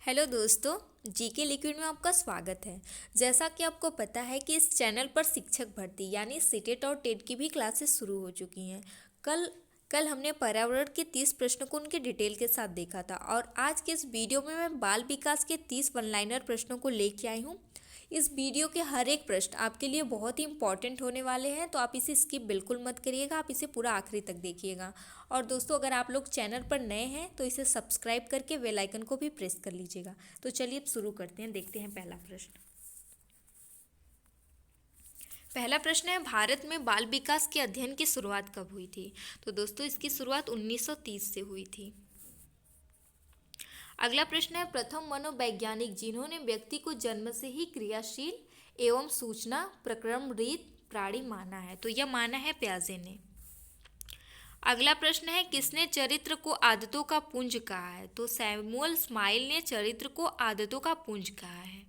Hello दोस्तों, GK liquid में आपका स्वागत है। जैसा कि आपको पता है कि इस चैनल पर शिक्षक भर्ती यानी सीटेट और टेट की भी क्लासेस शुरू हो चुकी हैं। कल कल हमने पर्यावरण के 30 प्रश्नों को उनके डिटेल के साथ देखा था और आज के इस वीडियो में मैं बाल विकास के 30 वन लाइनर प्रश्नों को लेके आई हूँ। इस वीडियो के हर एक प्रश्न आपके लिए बहुत ही इंपॉर्टेंट होने वाले हैं, तो आप इसे स्किप बिल्कुल मत करिएगा, आप इसे पूरा आखिरी तक देखिएगा। और दोस्तों, अगर आप लोग चैनल पर नए हैं तो इसे सब्सक्राइब करके बेल आइकन को भी प्रेस कर लीजिएगा। तो चलिए अब शुरू करते हैं, देखते हैं पहला प्रश्न। पहला प्रश्न है, भारत में बाल विकास के अध्ययन की शुरुआत कब हुई थी? तो दोस्तों, इसकी शुरुआत 1930 से हुई थी। अगला प्रश्न है, प्रथम मनोवैज्ञानिक जिन्होंने व्यक्ति को जन्म से ही क्रियाशील एवं सूचना प्रक्रमरहित प्राणी माना है? तो यह माना है पियाजे ने। अगला प्रश्न है, किसने चरित्र को आदतों का पुंज कहा है? तो सैमुअल स्माइल ने चरित्र को आदतों का पुंज कहा है।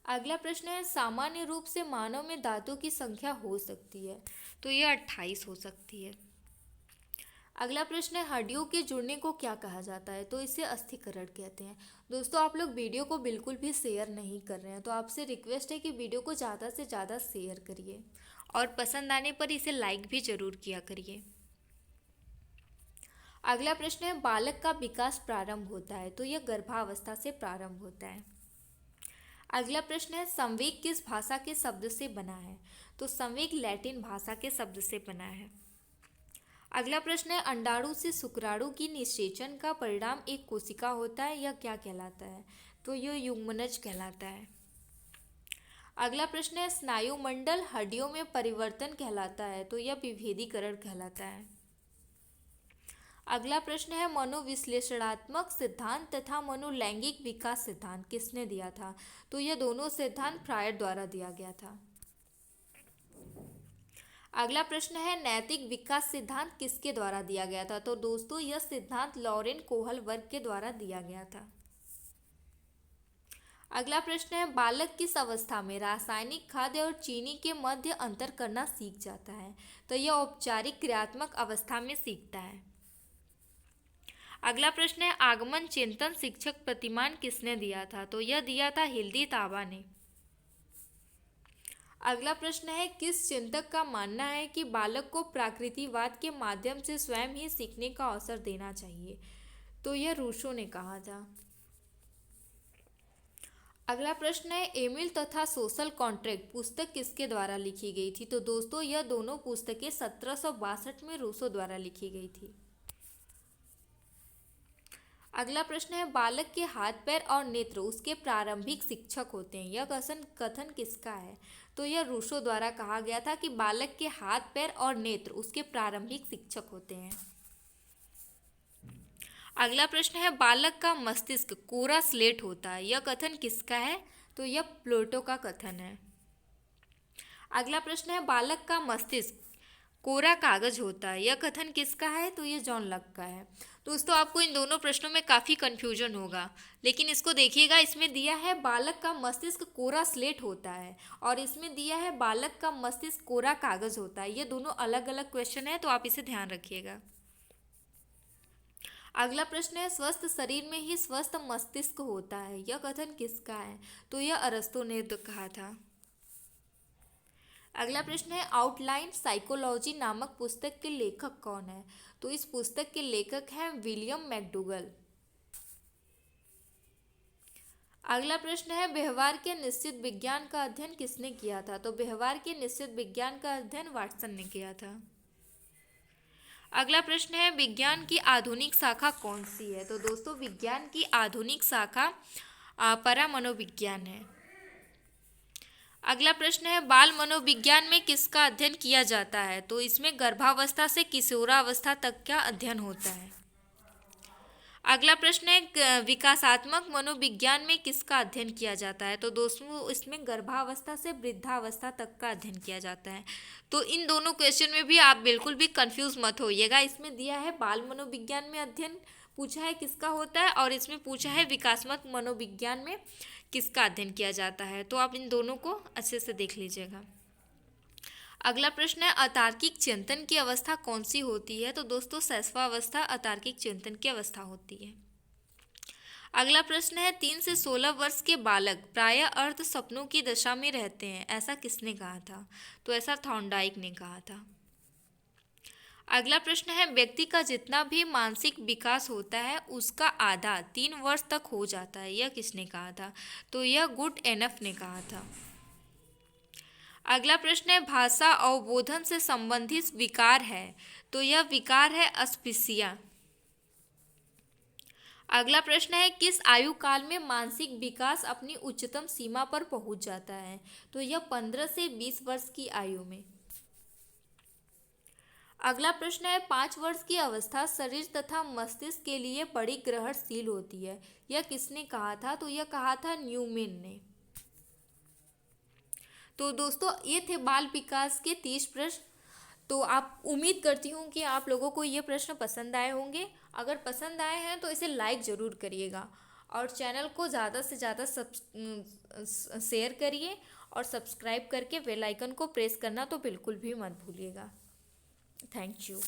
अगला प्रश्न है, सामान्य रूप से मानव में दांतों की संख्या हो सकती है? तो यह 28 हो सकती है। अगला प्रश्न है, हड्डियों के जुड़ने को क्या कहा जाता है? तो इसे अस्थिकरण कहते हैं। दोस्तों, आप लोग वीडियो को बिल्कुल भी शेयर नहीं कर रहे हैं, तो आपसे रिक्वेस्ट है कि वीडियो को ज़्यादा से ज़्यादा शेयर करिए और पसंद आने पर इसे लाइक भी ज़रूर किया करिए। अगला प्रश्न है, बालक का विकास प्रारंभ होता है? तो यह गर्भावस्था से प्रारंभ होता है। अगला प्रश्न है, संवेग किस भाषा के शब्द से बना है? तो संवेग लैटिन भाषा के शब्द से बना है। अगला प्रश्न है, अंडाणु से शुक्राणु की निषेचन का परिणाम एक कोशिका होता है, यह क्या कहलाता है? तो यह युग्मनज कहलाता है। अगला प्रश्न है, स्नायुमंडल हड्डियों में परिवर्तन कहलाता है? तो यह विभेदीकरण कहलाता है। अगला प्रश्न है, मनोविश्लेषणात्मक सिद्धांत तथा मनोलैंगिक विकास सिद्धांत किसने दिया था? तो यह दोनों सिद्धांत फ्रायड द्वारा दिया गया था। अगला प्रश्न है, नैतिक विकास सिद्धांत किसके द्वारा दिया गया था? तो दोस्तों, यह सिद्धांत लॉरेन कोहलबर्ग के द्वारा दिया गया था। अगला प्रश्न है, बालक किस अवस्था में रासायनिक खाद्य और चीनी के मध्य अंतर करना सीख जाता है? तो यह औपचारिक क्रियात्मक अवस्था में सीखता है। अगला प्रश्न है, आगमन चिंतन शिक्षक प्रतिमान किसने दिया था? तो यह दिया था हिल्दी ताबा ने। अगला प्रश्न है, किस चिंतक का मानना है कि बालक को प्रकृतिवाद के माध्यम से स्वयं ही सीखने का अवसर देना चाहिए? तो यह रूसो ने कहा था। अगला प्रश्न है, एमिल तथा सोशल कॉन्ट्रैक्ट पुस्तक किसके द्वारा लिखी गई थी? तो दोस्तों, यह दोनों पुस्तकें 1762 में रूसो द्वारा लिखी गई थी। अगला प्रश्न है, बालक के हाथ पैर और नेत्र उसके प्रारंभिक शिक्षक होते हैं, यह कथन किसका है? तो यह रूसो द्वारा कहा गया था कि बालक के हाथ पैर और नेत्र उसके प्रारंभिक शिक्षक होते हैं। अगला प्रश्न है, बालक का मस्तिष्क कोरा स्लेट होता है, यह कथन किसका है? तो यह प्लेटो का कथन है। अगला प्रश्न है, बालक का मस्तिष्क कोरा कागज होता है, यह कथन किसका है? तो यह जॉन लॉक का है। दोस्तों, आपको इन दोनों प्रश्नों में काफ़ी कन्फ्यूजन होगा, लेकिन इसको देखिएगा, इसमें दिया है बालक का मस्तिष्क कोरा स्लेट होता है और इसमें दिया है बालक का मस्तिष्क कोरा कागज होता है। ये दोनों अलग अलग क्वेश्चन है, तो आप इसे ध्यान रखिएगा। अगला प्रश्न है, स्वस्थ शरीर में ही स्वस्थ मस्तिष्क होता है, यह कथन किसका है? तो यह अरस्तु ने कहा था। अगला प्रश्न है, आउटलाइन साइकोलॉजी नामक पुस्तक के लेखक कौन है? तो इस पुस्तक के लेखक हैं विलियम मैकडूगल। अगला प्रश्न है, व्यवहार के निश्चित विज्ञान का अध्ययन किसने किया था? तो व्यवहार के निश्चित विज्ञान का अध्ययन वाटसन ने किया था। अगला प्रश्न है, विज्ञान की आधुनिक शाखा कौन सी है? तो दोस्तों, विज्ञान की आधुनिक शाखा परामनोविज्ञान है। अगला प्रश्न है, बाल मनोविज्ञान में किसका अध्ययन किया जाता है? तो इसमें गर्भावस्था से किशोरावस्था तक का अध्ययन होता है। अगला प्रश्न है, विकासात्मक मनोविज्ञान में किसका अध्ययन किया जाता है? तो दोस्तों, इसमें गर्भावस्था से वृद्धावस्था तक का अध्ययन किया जाता है। तो इन दोनों क्वेश्चन में भी आप बिल्कुल भी कंफ्यूज मत होइएगा। इसमें दिया है बाल मनोविज्ञान में अध्ययन पूछा है किसका होता है और इसमें पूछा है विकासात्मक मनोविज्ञान में किसका अध्ययन किया जाता है। तो आप इन दोनों को अच्छे से देख लीजिएगा। अगला प्रश्न है, अतार्किक चिंतन की अवस्था कौन सी होती है? तो दोस्तों, शैशवावस्था अतार्किक चिंतन की अवस्था होती है। अगला प्रश्न है 3 से 16 वर्ष के बालक प्रायः अर्ध सपनों की दशा में रहते हैं, ऐसा किसने कहा था? तो ऐसा थॉर्नडाइक ने कहा था। अगला प्रश्न है व्यक्ति का जितना भी मानसिक विकास होता है उसका आधा 3 वर्ष तक हो जाता है, यह किसने कहा था? तो यह गुड एनफ ने कहा था। अगला प्रश्न है भाषा अवबोधन से संबंधित विकार है, तो यह विकार है अस्फिक्सिया। अगला प्रश्न है किस आयु काल में मानसिक विकास अपनी उच्चतम सीमा पर पहुंच जाता है? तो यह 15 से 20 वर्ष की आयु में। अगला प्रश्न है 5 वर्ष की अवस्था शरीर तथा मस्तिष्क के लिए बड़ी ग्रहणशील होती है, यह किसने कहा था? तो यह कहा था न्यूमैन ने। तो दोस्तों ये थे बाल विकास के 30 प्रश्न। तो आप उम्मीद करती हूँ कि आप लोगों को ये प्रश्न पसंद आए होंगे। अगर पसंद आए हैं तो इसे लाइक ज़रूर करिएगा और चैनल को ज़्यादा से ज़्यादा शेयर करिए और सब्सक्राइब करके बेल आइकन को प्रेस करना तो बिल्कुल भी मत भूलिएगा। Thank you.